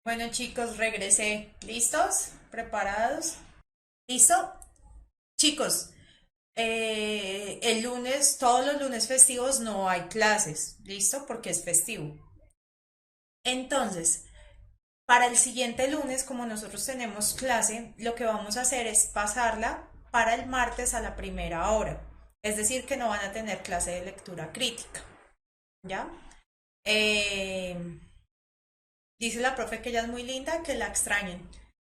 Bueno, chicos, regresé. ¿Listos? ¿Preparados? ¿Listo? Chicos, el lunes, todos los lunes festivos no hay clases. ¿Listo? Porque es festivo. Entonces, para el siguiente lunes, como nosotros tenemos clase, lo que vamos a hacer es pasarla para el martes a la primera hora. Es decir, que no van a tener clase de lectura crítica. ¿Ya? Eh, Dice la profe que ella es muy linda, que la extrañen.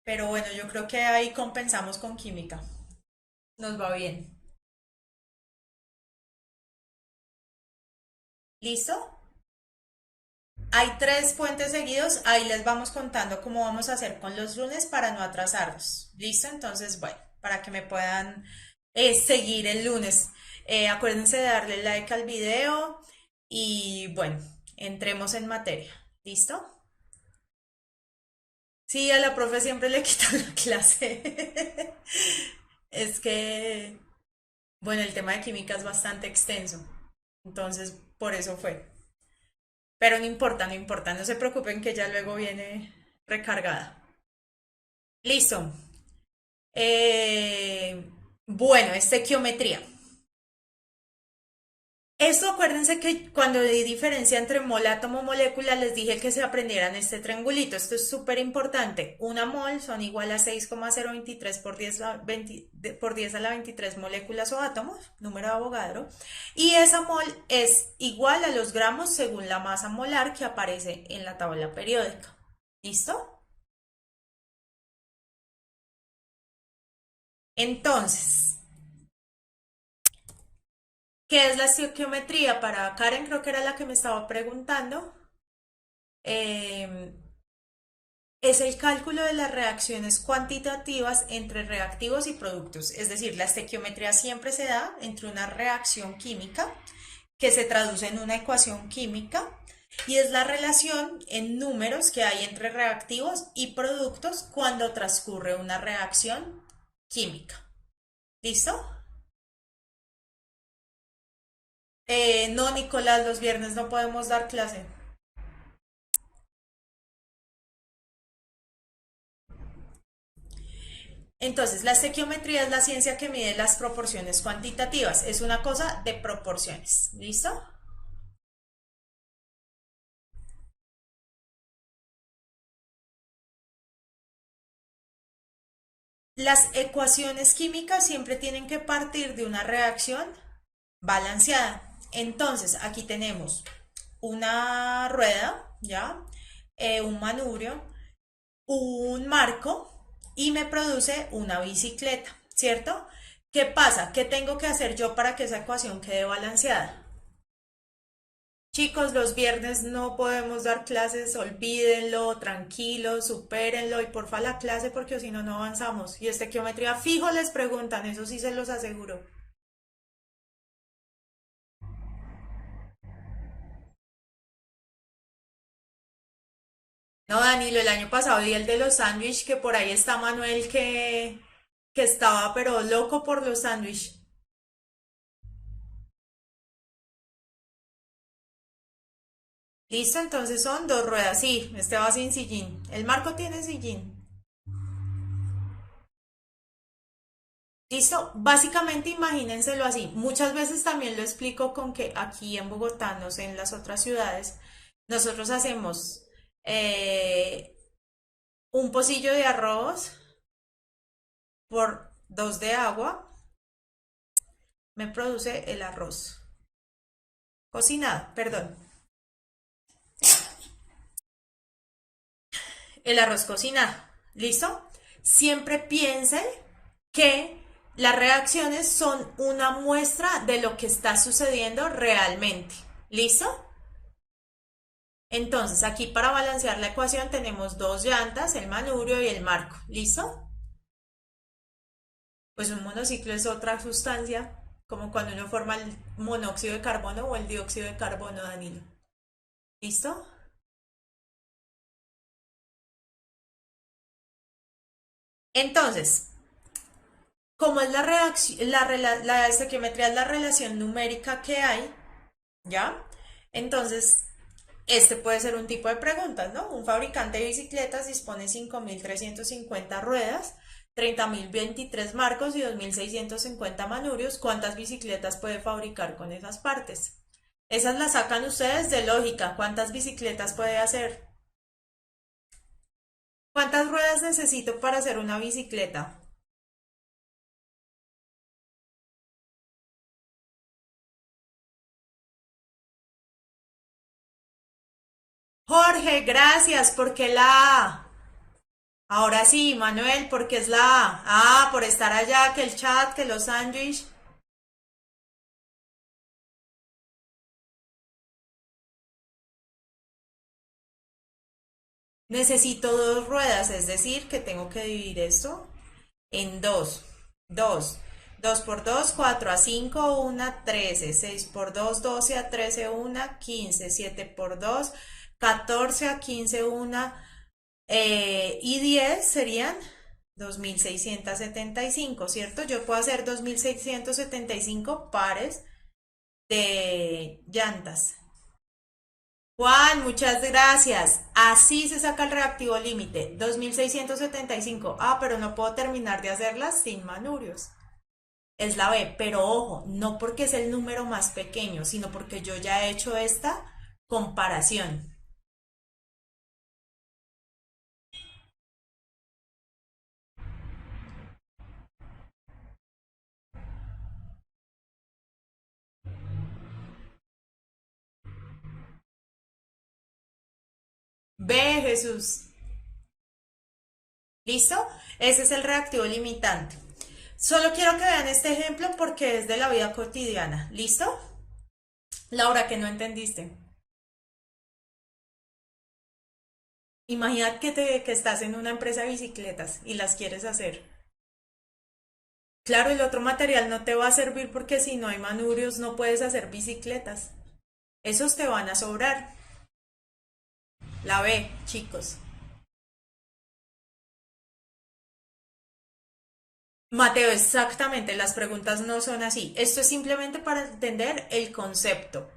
Pero bueno, yo creo que ahí compensamos con química. Nos va bien. ¿Listo? Hay tres puentes seguidos. Ahí les vamos contando cómo vamos a hacer con los lunes para no atrasarnos. ¿Listo? Entonces, bueno, para que me puedan seguir el lunes. Acuérdense de darle like al video y bueno, entremos en materia. ¿Listo? Sí, a la profe siempre le quitan la clase. Es que bueno, el tema de química es bastante extenso, entonces por eso fue. Pero no importa, no importa, no se preocupen que ya luego viene recargada. Listo. Eh, bueno, estequiometría. Esto acuérdense que cuando di diferencia entre mol, átomo, molécula, les dije que se aprendieran este triangulito. Esto es súper importante. Una mol son igual a 6,023 por 10 por 10 a la 23 moléculas o átomos, número de Avogadro. Y esa mol es igual a los gramos según la masa molar que aparece en la tabla periódica. ¿Listo? Entonces, ¿qué es la estequiometría? Para Karen creo que era la que me estaba preguntando. Eh, es el cálculo de las reacciones cuantitativas entre reactivos y productos. Es decir, la estequiometría siempre se da entre una reacción química que se traduce en una ecuación química y es la relación en números que hay entre reactivos y productos cuando transcurre una reacción química. ¿Listo? No, Nicolás, los viernes no podemos dar clase. Entonces, la estequiometría es la ciencia que mide las proporciones cuantitativas. Es una cosa de proporciones. ¿Listo? Las ecuaciones químicas siempre tienen que partir de una reacción balanceada. Entonces, aquí tenemos una rueda, ¿ya? Un manubrio, un marco y me produce una bicicleta, ¿cierto? ¿Qué pasa? ¿Qué tengo que hacer yo para que esa ecuación quede balanceada? Chicos, los viernes no podemos dar clases, olvídenlo, tranquilos, supérenlo y porfa la clase porque si no, no avanzamos. Y estequiometría fijo les preguntan, eso sí se los aseguro. No, Danilo, el año pasado di el de los sándwiches, que por ahí está Manuel que estaba pero loco por los sándwiches. Listo, entonces son dos ruedas, sí, este va sin sillín. El marco tiene sillín. Listo, básicamente imagínenselo así. Muchas veces también lo explico con que aquí en Bogotá, no sé, en las otras ciudades, nosotros hacemos un pocillo de arroz por dos de agua, me produce el arroz cocinado, perdón, el arroz cocinado. ¿Listo? Siempre piensen que las reacciones son una muestra de lo que está sucediendo realmente. ¿Listo? Entonces, aquí para balancear la ecuación tenemos dos llantas, el manubrio y el marco. ¿Listo? Pues un monociclo es otra sustancia, como cuando uno forma el monóxido de carbono o el dióxido de carbono, Danilo. ¿Listo? Entonces, como es la reacción, la estequiometría es la relación numérica que hay, ¿ya? Entonces, Este puede ser un tipo de preguntas, ¿no? Un fabricante de bicicletas dispone 5.350 ruedas, 30.023 marcos y 2.650 manubrios. ¿Cuántas bicicletas puede fabricar con esas partes? Esas las sacan ustedes de lógica. ¿Cuántas bicicletas puede hacer? ¿Cuántas ruedas necesito para hacer una bicicleta? Jorge, gracias, porque la A. Ahora sí, Manuel, porque es la A. Ah, por estar allá, que el chat, que los sándwich. Necesito dos ruedas, es decir, que tengo que dividir esto en dos. Dos. 2 por 2, 4 a 5, 1, 13. 6 por 2, 12 a 13, 1, 15. 7 por 2, 14 a 15, 1. Y 10 serían 2.675, ¿cierto? Yo puedo hacer 2.675 pares de llantas. Juan, muchas gracias. Así se saca el reactivo límite. 2.675. Ah, pero no puedo terminar de hacerlas sin manubrios. Es la B, pero ojo, no porque es el número más pequeño, sino porque yo ya he hecho esta comparación. Ve, Jesús. ¿Listo? Ese es el reactivo limitante. Solo quiero que vean este ejemplo porque es de la vida cotidiana. ¿Listo? Laura, que no entendiste. Imagina que estás en una empresa de bicicletas y las quieres hacer. Claro, el otro material no te va a servir porque si no hay manubrios no puedes hacer bicicletas. Esos te van a sobrar. La B, chicos. Mateo, exactamente, las preguntas no son así. Esto es simplemente para entender el concepto.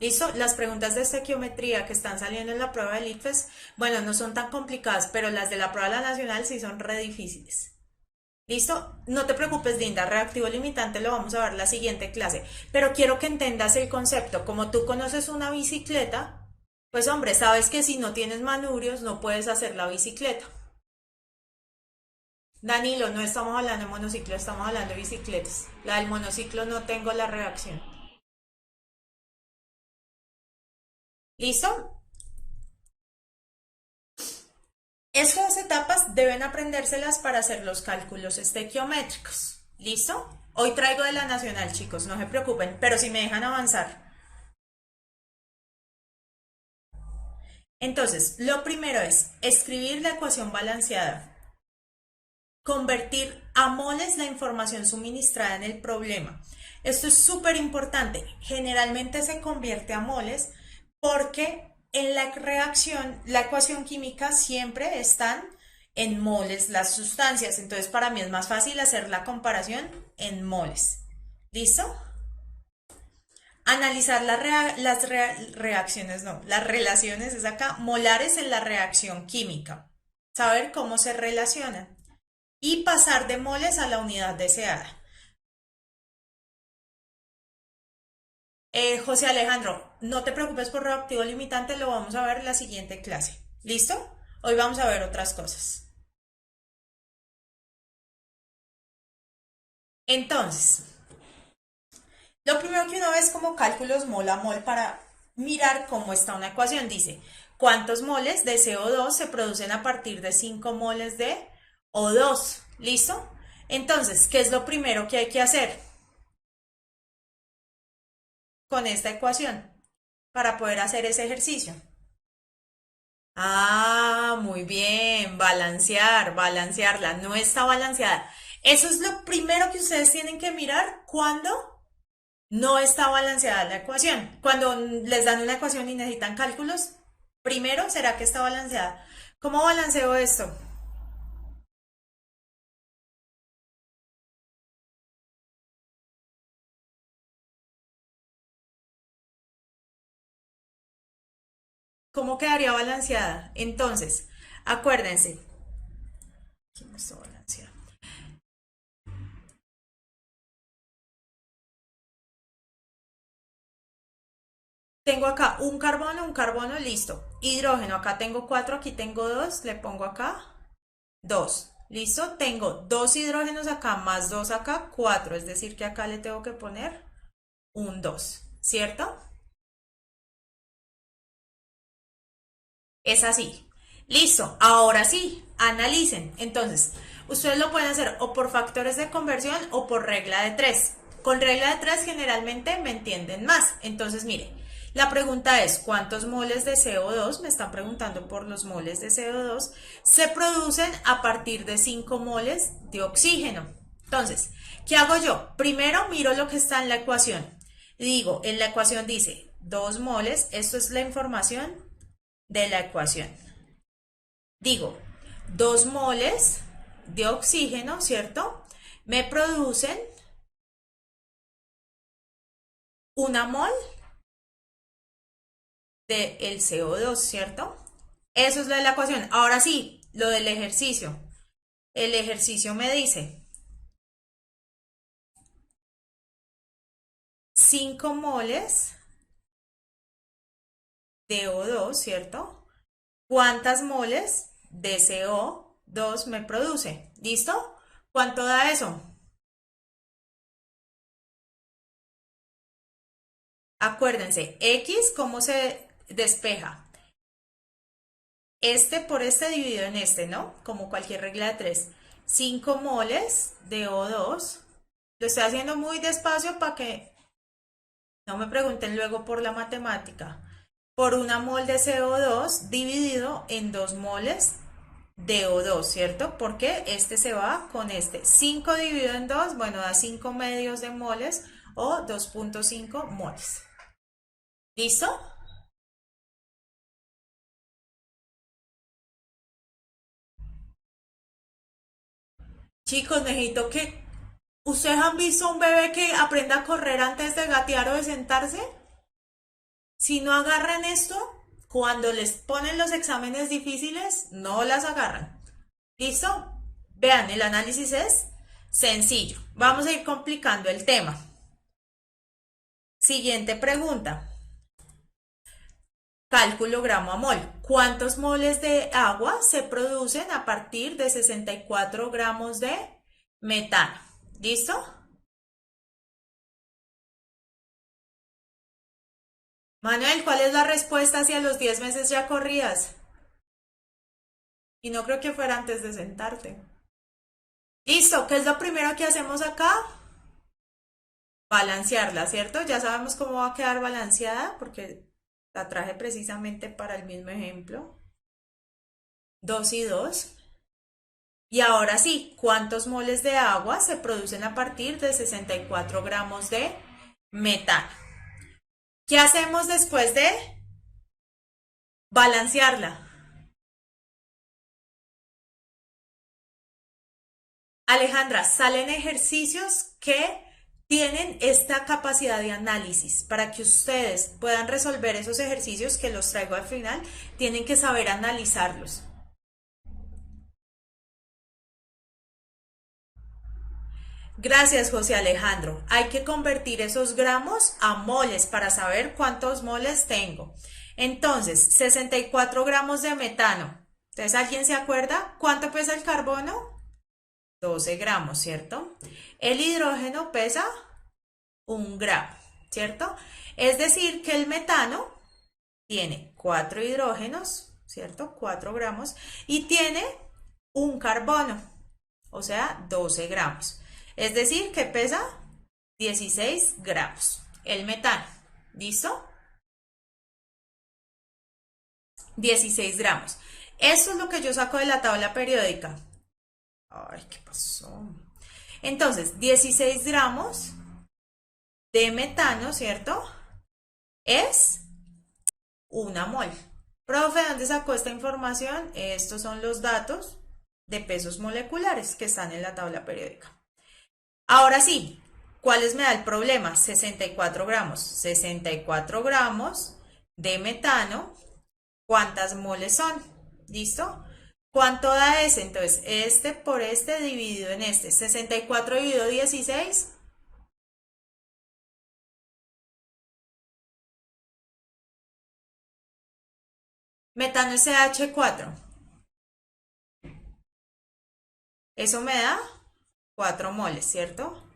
¿Listo? Las preguntas de estequiometría que están saliendo en la prueba del ITFES, bueno, no son tan complicadas, pero las de la prueba de la nacional sí son re difíciles. ¿Listo? No te preocupes, Linda, reactivo limitante lo vamos a ver la siguiente clase, pero quiero que entendas el concepto. Como tú conoces una bicicleta, pues hombre, sabes que si no tienes manubrios no puedes hacer la bicicleta. Danilo, no estamos hablando de monociclo, estamos hablando de bicicletas. La del monociclo no tengo la reacción. ¿Listo? Estas etapas deben aprendérselas para hacer los cálculos estequiométricos. ¿Listo? Hoy traigo de la nacional, chicos, no se preocupen, pero si me dejan avanzar. Entonces, lo primero es escribir la ecuación balanceada, convertir a moles la información suministrada en el problema. Esto es súper importante. Generalmente se convierte a moles porque en la reacción, la ecuación química siempre están en moles las sustancias. Entonces, para mí es más fácil hacer la comparación en moles. ¿Listo? Analizar reacciones, no, las relaciones es acá, molares en la reacción química. Saber cómo se relacionan y pasar de moles a la unidad deseada. José Alejandro, no te preocupes por reactivo limitante, lo vamos a ver en la siguiente clase. ¿Listo? Hoy vamos a ver otras cosas. Entonces, lo primero que uno ve es como cálculos mol a mol para mirar cómo está una ecuación. Dice, ¿cuántos moles de CO2 se producen a partir de 5 moles de O2? ¿Listo? Entonces, ¿qué es lo primero que hay que hacer con esta ecuación para poder hacer ese ejercicio? Ah, muy bien, balancearla, no está balanceada. Eso es lo primero que ustedes tienen que mirar cuando no está balanceada la ecuación. Cuando les dan una ecuación y necesitan cálculos, primero será que está balanceada. ¿Cómo balanceo esto? ¿Cómo quedaría balanceada? Entonces, acuérdense. Aquí no está balanceada. Tengo acá un carbono, listo. Hidrógeno, acá tengo 4, aquí tengo 2, le pongo acá 2. ¿Listo? Tengo 2 hidrógenos acá más 2 acá, 4. Es decir, que acá le tengo que poner un 2, ¿cierto? Es así. Listo, ahora sí, analicen. Entonces, ustedes lo pueden hacer o por factores de conversión o por regla de 3. Con regla de 3 generalmente me entienden más. Entonces, mire, la pregunta es, ¿cuántos moles de CO2? Me están preguntando por los moles de CO2. Se producen a partir de 5 moles de oxígeno. Entonces, ¿qué hago yo? Primero miro lo que está en la ecuación. Digo, en la ecuación dice 2 moles, esto es la información de la ecuación. Digo, 2 moles de oxígeno, ¿cierto? Me producen una mol del CO2, ¿cierto? Eso es lo de la ecuación. Ahora sí, lo del ejercicio. El ejercicio me dice 5 moles de O2, ¿cierto? ¿Cuántas moles de CO2 me produce? ¿Listo? ¿Cuánto da eso? Acuérdense, X, ¿cómo se despeja? Este por este dividido en este, ¿no? Como cualquier regla de 3. 5 moles de O2. Lo estoy haciendo muy despacio para que no me pregunten luego por la matemática. Por una mol de CO2 dividido en 2 moles de O2, ¿cierto? Porque este se va con este. 5 dividido en 2, bueno, da 5 medios de moles o 2.5 moles. ¿Listo? Chicos, necesito que... ¿Ustedes han visto un bebé que aprenda a correr antes de gatear o de sentarse? Si no agarran esto, cuando les ponen los exámenes difíciles, no las agarran. ¿Listo? Vean, el análisis es sencillo. Vamos a ir complicando el tema. Siguiente pregunta. Cálculo gramo a mol. ¿Cuántos moles de agua se producen a partir de 64 gramos de metano? ¿Listo? Manuel, ¿cuál es la respuesta hacia los 10 meses ya corridas? Y no creo que fuera antes de sentarte. Listo, ¿qué es lo primero que hacemos acá? Balancearla, ¿cierto? Ya sabemos cómo va a quedar balanceada porque la traje precisamente para el mismo ejemplo. 2 y 2. Y ahora sí, ¿cuántos moles de agua se producen a partir de 64 gramos de metano? ¿Qué hacemos después de balancearla? Alejandra, salen ejercicios que tienen esta capacidad de análisis. Para que ustedes puedan resolver esos ejercicios que los traigo al final, tienen que saber analizarlos. Gracias, José Alejandro. Hay que convertir esos gramos a moles para saber cuántos moles tengo. Entonces, 64 gramos de metano. Entonces, ¿alguien se acuerda cuánto pesa el carbono? 12 gramos, ¿cierto? El hidrógeno pesa 1 gramo, ¿cierto? Es decir, que el metano tiene 4 hidrógenos, ¿cierto? 4 gramos y tiene un carbono, o sea, 12 gramos. Es decir, que pesa 16 gramos. El metano, ¿listo? 16 gramos. Eso es lo que yo saco de la tabla periódica. Ay, ¿qué pasó? Entonces, 16 gramos de metano, ¿cierto? Es una mol. Profe, ¿dónde sacó esta información? Estos son los datos de pesos moleculares que están en la tabla periódica. Ahora sí, ¿cuáles me da el problema? 64 gramos. 64 gramos de metano. ¿Cuántas moles son? ¿Listo? ¿Cuánto da ese? Entonces, este por este dividido en este. 64 dividido 16. Metano SH4. Eso me da 4 moles, ¿cierto?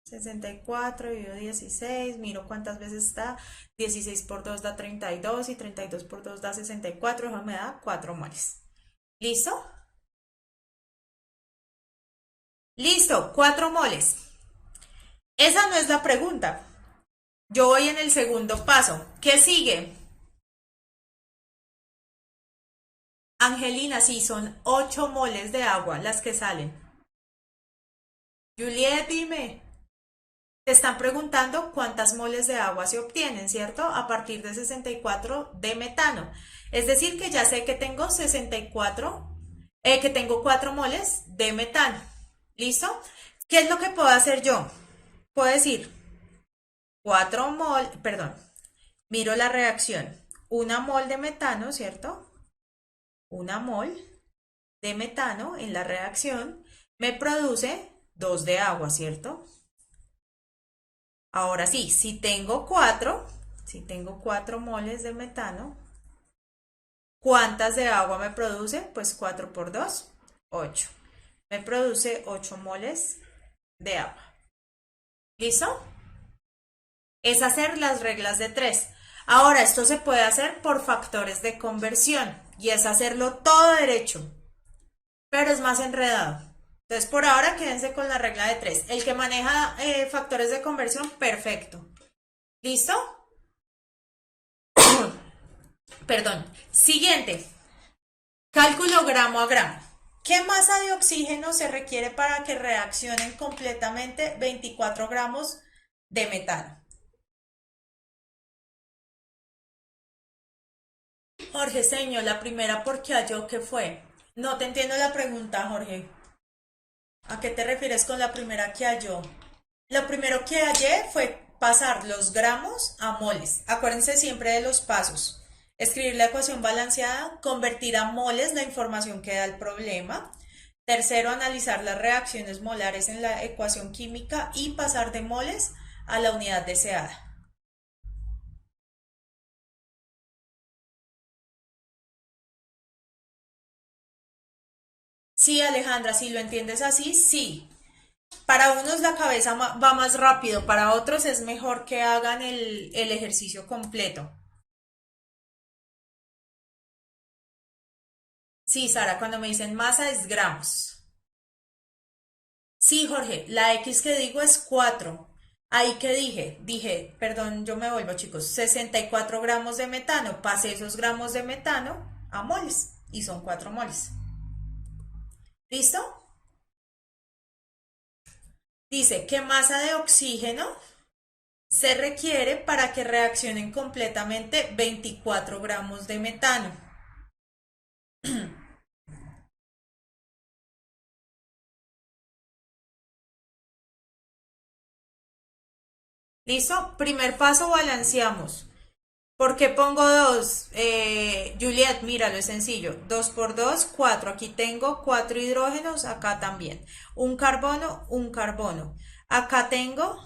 64 dividido 16, miro cuántas veces está. 16 por 2 da 32 y 32 por 2 da 64. Eso me da 4 moles. ¿Listo? Listo, 4 moles. Esa no es la pregunta. Yo voy en el segundo paso. ¿Qué sigue? Angelina, sí, son 8 moles de agua las que salen. Juliet, dime. Te están preguntando cuántas moles de agua se obtienen, ¿cierto? A partir de 64 de metano. Es decir, que ya sé que tengo 64, que tengo 4 moles de metano. ¿Listo? ¿Qué es lo que puedo hacer yo? Puedo decir 4 mol, perdón, miro la reacción. Una mol de metano, ¿cierto? Una mol de metano en la reacción me produce 2 de agua, ¿cierto? Ahora sí, si tengo 4 moles de metano, ¿cuántas de agua me produce? Pues 4 por 2, 8. Me produce 8 moles de agua. ¿Listo? Es hacer las reglas de 3. Ahora, esto se puede hacer por factores de conversión y es hacerlo todo derecho, pero es más enredado. Entonces, por ahora quédense con la regla de 3. El que maneja factores de conversión, perfecto. ¿Listo? Perdón. Siguiente. Cálculo gramo a gramo. ¿Qué masa de oxígeno se requiere para que reaccionen completamente 24 gramos de metano? Jorge Seño, la primera porque halló que fue. No te entiendo la pregunta, Jorge. ¿A qué te refieres con la primera que halló? Lo primero que hallé fue pasar los gramos a moles. Acuérdense siempre de los pasos. Escribir la ecuación balanceada, convertir a moles la información que da el problema. Tercero, analizar las reacciones molares en la ecuación química y pasar de moles a la unidad deseada. Sí, Alejandra, si lo entiendes así, sí. Para unos la cabeza va más rápido, para otros es mejor que hagan el ejercicio completo. Sí, Sara, cuando me dicen masa es gramos. Sí, Jorge, la X que digo es 4. Ahí que dije, perdón, yo me vuelvo chicos, 64 gramos de metano. Pasé esos gramos de metano a moles y son 4 moles. ¿Listo? Dice, ¿qué masa de oxígeno se requiere para que reaccionen completamente 24 gramos de metano? ¿Listo? Primer paso, balanceamos. ¿Por qué pongo 2? Juliet, míralo, es sencillo. 2 por 2, 4. Aquí tengo 4 hidrógenos, acá también. Un carbono, un carbono. Acá tengo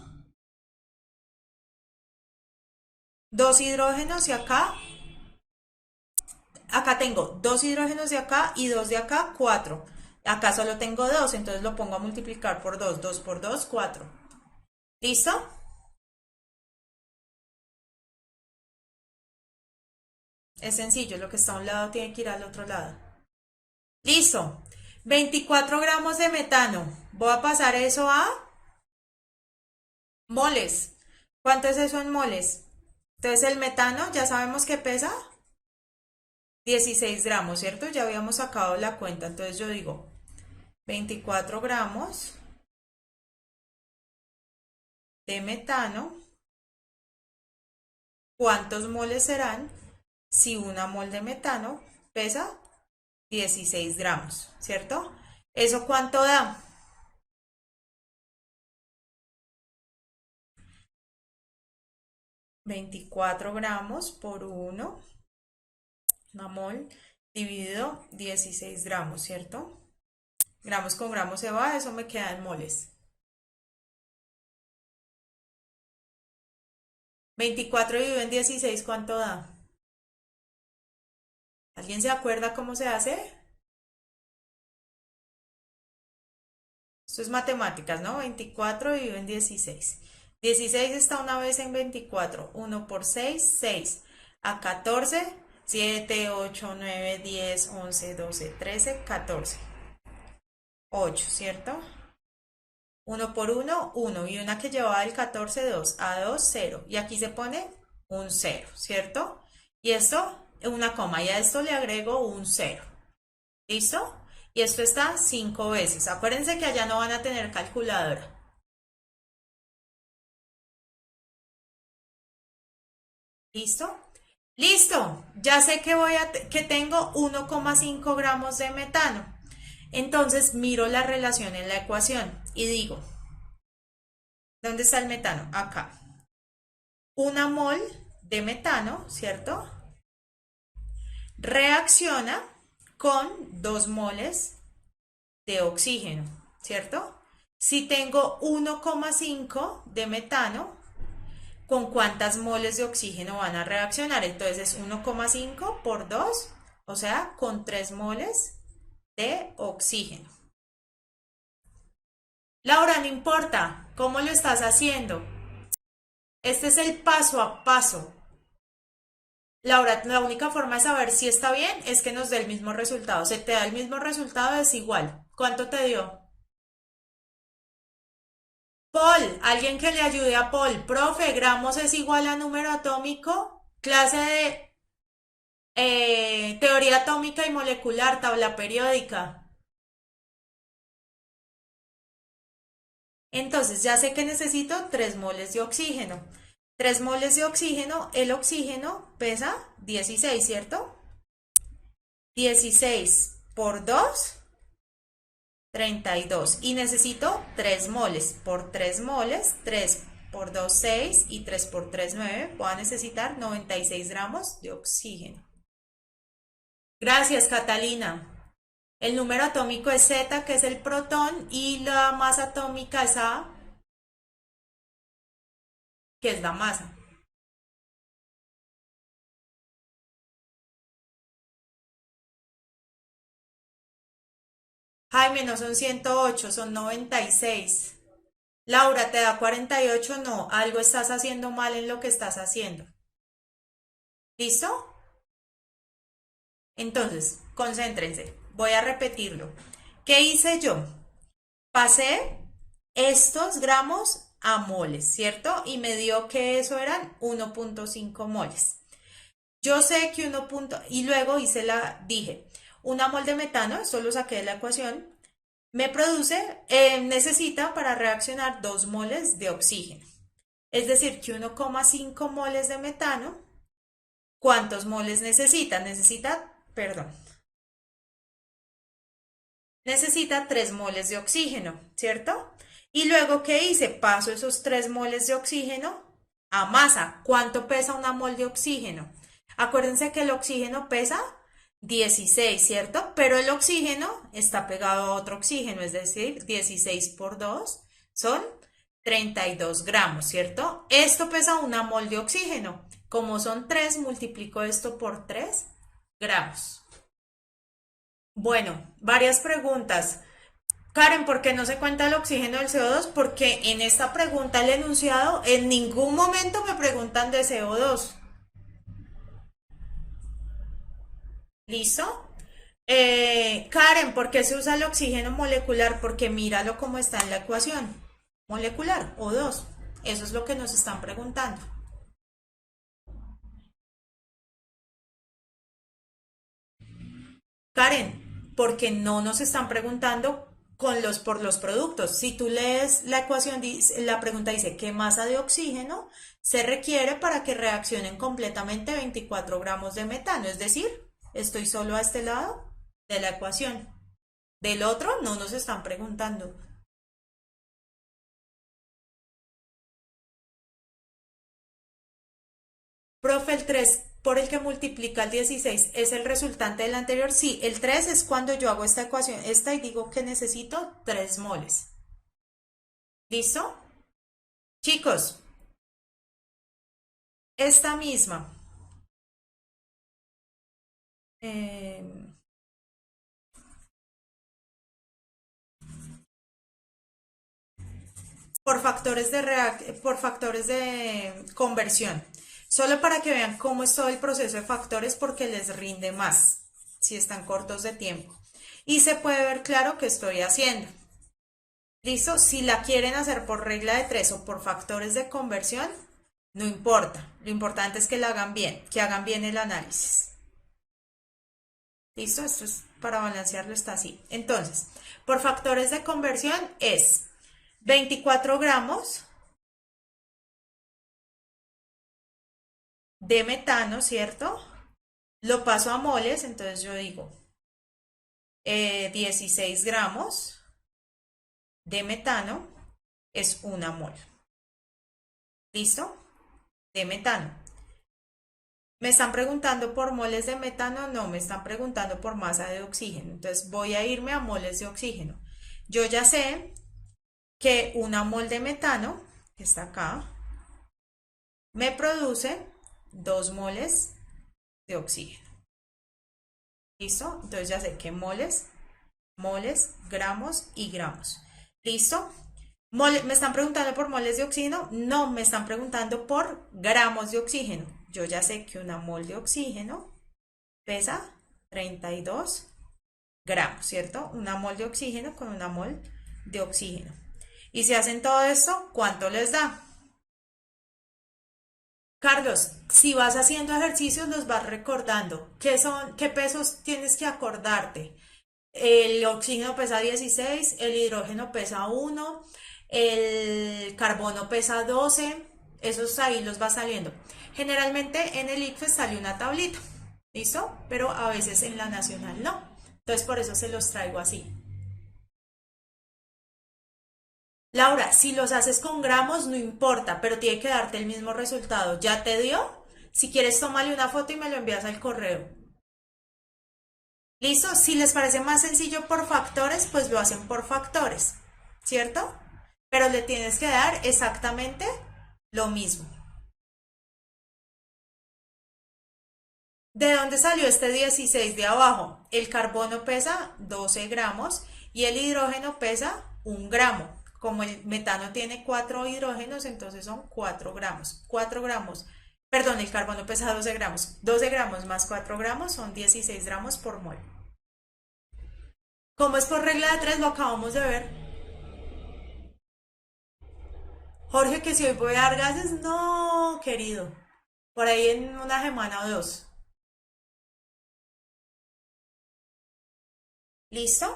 2 hidrógenos y acá tengo 2 hidrógenos de acá y 2 de acá, 4. Acá solo tengo 2, entonces lo pongo a multiplicar por 2. 2 por 2, 4. ¿Listo? Es sencillo, lo que está a un lado tiene que ir al otro lado. Listo. 24 gramos de metano. Voy a pasar eso a moles. ¿Cuánto es eso en moles? Entonces el metano ya sabemos que pesa 16 gramos, ¿cierto? Ya habíamos sacado la cuenta. Entonces yo digo 24 gramos de metano. ¿Cuántos moles serán si una mol de metano pesa 16 gramos, ¿cierto? ¿Eso cuánto da? 24 gramos por 1, una mol, dividido 16 gramos, ¿cierto? Gramos con gramos se va, eso me queda en moles. 24 dividido en 16, ¿cuánto da? ¿Alguien se acuerda cómo se hace? Esto es matemáticas, ¿no? 24 dividido en 16. 16 está una vez en 24. 1 por 6, 6. A 14, 7, 8, 9, 10, 11, 12, 13, 14. 8, ¿cierto? 1 por 1, 1. Y una que llevaba el 14, 2. A 2, 0. Y aquí se pone un 0, ¿cierto? Y esto, una coma. Y a esto le agrego un 0. ¿Listo? Y esto está 5 veces. Acuérdense que allá no van a tener calculadora. ¿Listo? Listo. Ya sé que que tengo 1,5 gramos de metano. Entonces miro la relación en la ecuación y digo, ¿dónde está el metano? Acá. Una mol de metano, ¿cierto? Reacciona con 2 moles de oxígeno, ¿cierto? Si tengo 1,5 de metano, ¿con cuántas moles de oxígeno van a reaccionar? Entonces es 1,5 por 2, o sea, con 3 moles de oxígeno. Laura, no importa cómo lo estás haciendo. Este es el paso a paso. Laura, la única forma de saber si está bien es que nos dé el mismo resultado. Se te da el mismo resultado, es igual. ¿Cuánto te dio? Paul, alguien que le ayude a Paul. Profe, gramos es igual a número atómico. Clase de teoría atómica y molecular, tabla periódica. Entonces, ya sé que necesito 3 moles de oxígeno. 3 moles de oxígeno, el oxígeno pesa 16, ¿cierto? 16 por 2, 32. Y necesito 3 moles. Por 3 moles, 3 por 2, 6 y 3 por 3, 9. Voy a necesitar 96 gramos de oxígeno. Gracias, Catalina. El número atómico es Z, que es el protón, y la masa atómica es A, que es la masa. Jaime, no son 108, son 96. Laura, ¿te da 48? No, algo estás haciendo mal en lo que estás haciendo. ¿Listo? Entonces, concéntrense. Voy a repetirlo. ¿Qué hice yo? Pasé estos gramos a moles, ¿cierto? Y me dio que eso eran 1,5 moles. Yo sé que y luego dije, una mol de metano, esto lo saqué de la ecuación, necesita para reaccionar 2 moles de oxígeno. Es decir, que 1,5 moles de metano, ¿cuántos moles necesita? Necesita 3 moles de oxígeno, ¿cierto? Y luego, ¿qué hice? Paso esos 3 moles de oxígeno a masa. ¿Cuánto pesa una mol de oxígeno? Acuérdense que el oxígeno pesa 16, ¿cierto? Pero el oxígeno está pegado a otro oxígeno, es decir, 16 por 2 son 32 gramos, ¿cierto? Esto pesa una mol de oxígeno. Como son 3, multiplico esto por 3 gramos. Bueno, varias preguntas. Karen, ¿por qué no se cuenta el oxígeno del CO2? Porque en esta pregunta el enunciado en ningún momento me preguntan de CO2. ¿Listo? Karen, ¿por qué se usa el oxígeno molecular? Porque míralo como está en la ecuación. Molecular, O2. Eso es lo que nos están preguntando. Karen, porque no nos están preguntando por los productos. Si tú lees la ecuación, la pregunta dice, ¿qué masa de oxígeno se requiere para que reaccionen completamente 24 gramos de metano? Es decir, estoy solo a este lado de la ecuación. Del otro no nos están preguntando. Profe, el 3 por el que multiplica el 16 es el resultante del anterior. Sí, el 3 es cuando yo hago esta ecuación, esta y digo que necesito 3 moles. ¿Listo? Chicos, esta misma. eh, por factores de conversión. Solo para que vean cómo es todo el proceso de factores porque les rinde más si están cortos de tiempo. Y se puede ver claro qué estoy haciendo. ¿Listo? Si la quieren hacer por regla de 3 o por factores de conversión, no importa. Lo importante es que la hagan bien, que hagan bien el análisis. ¿Listo? Esto es para balancearlo, está así. Entonces, por factores de conversión es 24 gramos de metano, ¿cierto? Lo paso a moles, entonces yo digo 16 gramos de metano es una mol. ¿Listo? De metano. ¿Me están preguntando por moles de metano? No, me están preguntando por masa de oxígeno. Entonces voy a irme a moles de oxígeno. Yo ya sé que una mol de metano, que está acá, me produce 2 moles de oxígeno. ¿Listo? Entonces ya sé que moles, gramos y gramos. ¿Listo? ¿Me están preguntando por moles de oxígeno? No, me están preguntando por gramos de oxígeno. Yo ya sé que una mol de oxígeno pesa 32 gramos, ¿cierto? Una mol de oxígeno con una mol de oxígeno. Y si hacen todo esto, ¿cuánto les da? Carlos, si vas haciendo ejercicios, los vas recordando. ¿Qué pesos tienes que acordarte? El oxígeno pesa 16, el hidrógeno pesa 1, el carbono pesa 12, esos ahí los va saliendo. Generalmente en el ICFES sale una tablita, ¿listo? Pero a veces en la nacional no. Entonces por eso se los traigo así. Laura, si los haces con gramos no importa, pero tiene que darte el mismo resultado. ¿Ya te dio? Si quieres, tómale una foto y me lo envías al correo. ¿Listo? Si les parece más sencillo por factores, pues lo hacen por factores, ¿cierto? Pero le tienes que dar exactamente lo mismo. ¿De dónde salió este 16 de abajo? El carbono pesa 12 gramos y el hidrógeno pesa 1 gramo. Como el metano tiene 4 hidrógenos, entonces son 4 gramos. 4 gramos. Perdón, el carbono pesa 12 gramos. 12 gramos más 4 gramos son 16 gramos por mol. Como es por regla de 3, lo acabamos de ver. Jorge, que si hoy voy a dar gases, no, querido. Por ahí en una semana o dos. ¿Listo?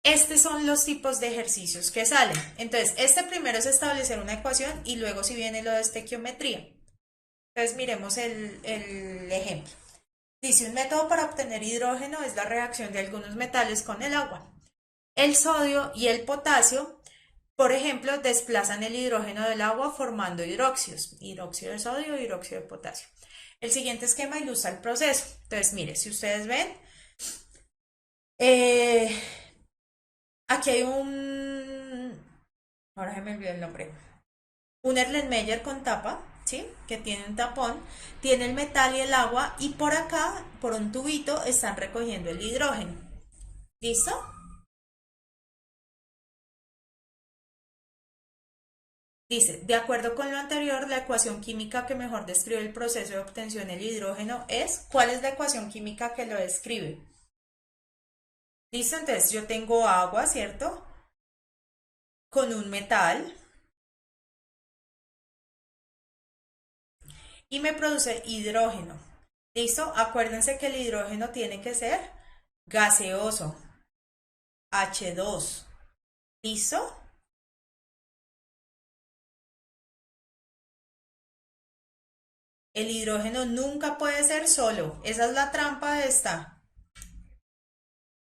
Estos son los tipos de ejercicios que salen. Entonces, este primero es establecer una ecuación y luego si viene lo de estequiometría. Entonces, miremos el ejemplo. Dice, un método para obtener hidrógeno es la reacción de algunos metales con el agua. El sodio y el potasio, por ejemplo, desplazan el hidrógeno del agua formando hidróxidos, hidróxido de sodio y hidróxido de potasio. El siguiente esquema ilustra el proceso. Entonces, mire, si ustedes ven, eh, aquí hay ahora se me olvidó el nombre, un Erlenmeyer con tapa, ¿sí? Que tiene un tapón, tiene el metal y el agua y por acá, por un tubito, están recogiendo el hidrógeno. ¿Listo? Dice, de acuerdo con lo anterior, la ecuación química que mejor describe el proceso de obtención del hidrógeno es, ¿cuál es la ecuación química que lo describe? ¿Listo? Entonces yo tengo agua, ¿cierto? Con un metal y me produce hidrógeno. ¿Listo? Acuérdense que el hidrógeno tiene que ser gaseoso, H2. ¿Listo? El hidrógeno nunca puede ser solo. Esa es la trampa de esta.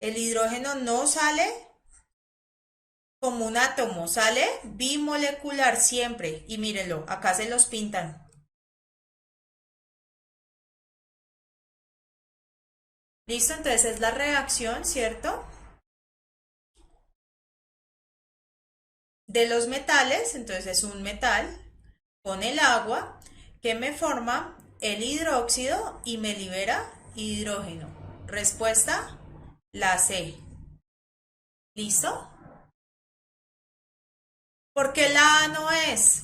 El hidrógeno no sale como un átomo, ¿sale? Bimolecular siempre. Y mírenlo, acá se los pintan. ¿Listo? Entonces es la reacción, ¿cierto? De los metales, entonces es un metal con el agua que me forma el hidróxido y me libera hidrógeno. Respuesta, la C. ¿Listo? ¿Por qué la A no es?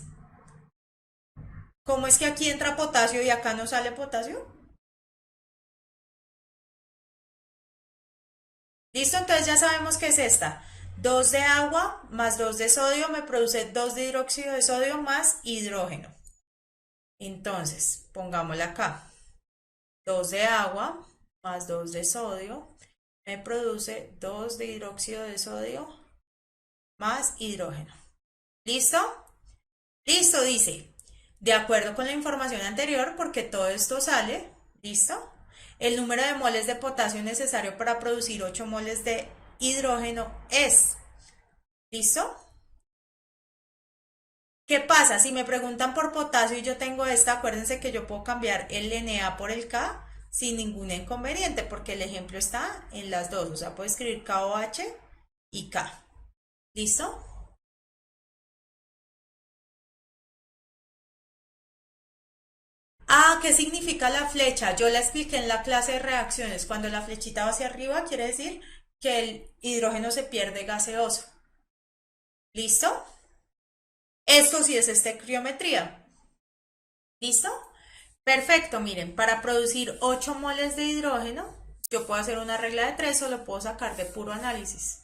¿Cómo es que aquí entra potasio y acá no sale potasio? ¿Listo? Entonces ya sabemos que es esta. 2 de agua más 2 de sodio me produce 2 de hidróxido de sodio más hidrógeno. Entonces, pongámosla acá. 2 de agua más 2 de sodio me produce 2 de hidróxido de sodio más hidrógeno. ¿Listo? Listo, dice. De acuerdo con la información anterior, porque todo esto sale, ¿listo? El número de moles de potasio necesario para producir 8 moles de hidrógeno es, ¿listo? ¿Qué pasa? Si me preguntan por potasio y yo tengo esta, acuérdense que yo puedo cambiar el Na por el K sin ningún inconveniente, porque el ejemplo está en las dos, o sea, puedo escribir KOH y K. ¿Listo? Ah, ¿qué significa la flecha? Yo la expliqué en la clase de reacciones. Cuando la flechita va hacia arriba, quiere decir que el hidrógeno se pierde gaseoso. ¿Listo? Esto sí es estequiometría. ¿Listo? Perfecto, miren, para producir 8 moles de hidrógeno, yo puedo hacer una regla de 3 o lo puedo sacar de puro análisis.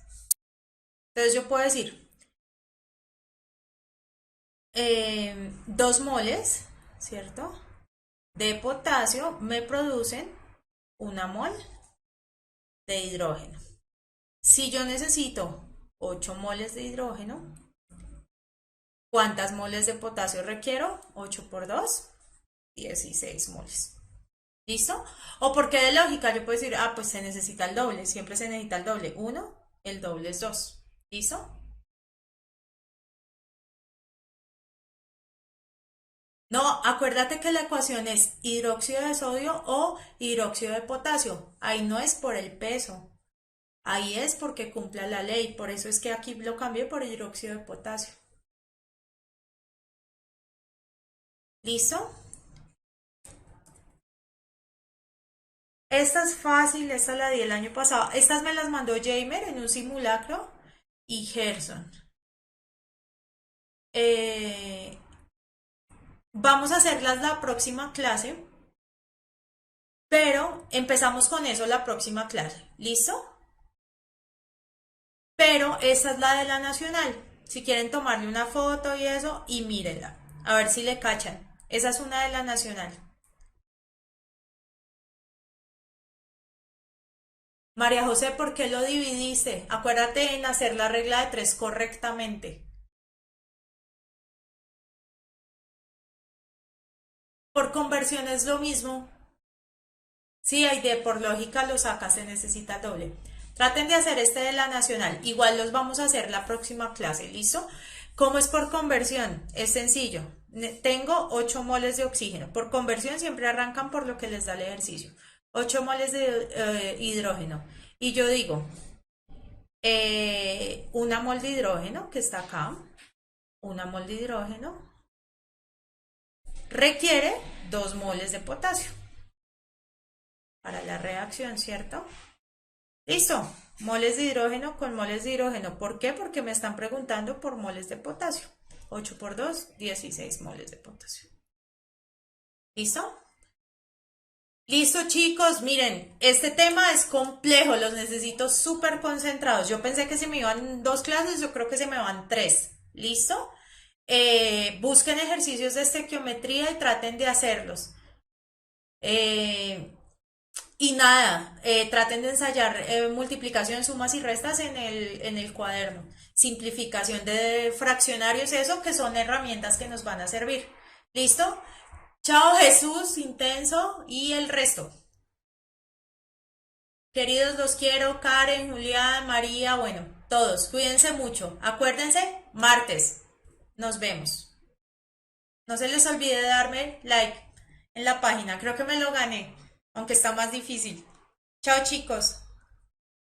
Entonces yo puedo decir 2 moles, ¿cierto? De potasio me producen 1 mol de hidrógeno. Si yo necesito 8 moles de hidrógeno, ¿cuántas moles de potasio requiero? 8 por 2, 16 moles. ¿Listo? O porque de lógica yo puedo decir, ah, pues se necesita el doble, siempre se necesita el doble. 1, el doble es 2. ¿Listo? No, acuérdate que la ecuación es hidróxido de sodio o hidróxido de potasio. Ahí no es por el peso. Ahí es porque cumpla la ley. Por eso es que aquí lo cambié por hidróxido de potasio. ¿Listo? Esta es fácil, esta la di el año pasado. Estas me las mandó Jamer en un simulacro y Gerson. Eh, vamos a hacerlas la próxima clase, pero empezamos con eso la próxima clase. ¿Listo? Pero esta es la de la nacional. Si quieren tomarle una foto y eso, y mírenla. A ver si le cachan. Esa es una de la nacional. María José, ¿por qué lo dividiste? Acuérdate en hacer la regla de 3 correctamente. Por conversión es lo mismo. Sí, hay de por lógica lo sacas, se necesita doble. Traten de hacer este de la nacional. Igual los vamos a hacer la próxima clase, ¿listo? ¿Cómo es por conversión? Es sencillo. Tengo 8 moles de oxígeno. Por conversión siempre arrancan por lo que les da el ejercicio. 8 moles de hidrógeno. Y yo digo, 1 mol de hidrógeno, que está acá, 1 mol de hidrógeno, requiere 2 moles de potasio para la reacción, ¿cierto? Listo, moles de hidrógeno con moles de hidrógeno. ¿Por qué? Porque me están preguntando por moles de potasio. 8 por 2, 16 moles de potasio. ¿Listo? Listo, chicos, miren, este tema es complejo, los necesito súper concentrados. Yo pensé que se me iban 2 clases, yo creo que se me van 3. ¿Listo? Busquen ejercicios de estequiometría y traten de hacerlos. Y nada, traten de ensayar multiplicación, sumas y restas en el cuaderno. Simplificación de fraccionarios, eso que son herramientas que nos van a servir. ¿Listo? Chao Jesús, intenso y el resto. Queridos, los quiero, Karen, Julián, María, bueno, todos, cuídense mucho. Acuérdense, martes. Nos vemos. No se les olvide darme like en la página. Creo que me lo gané, aunque está más difícil. Chao, chicos.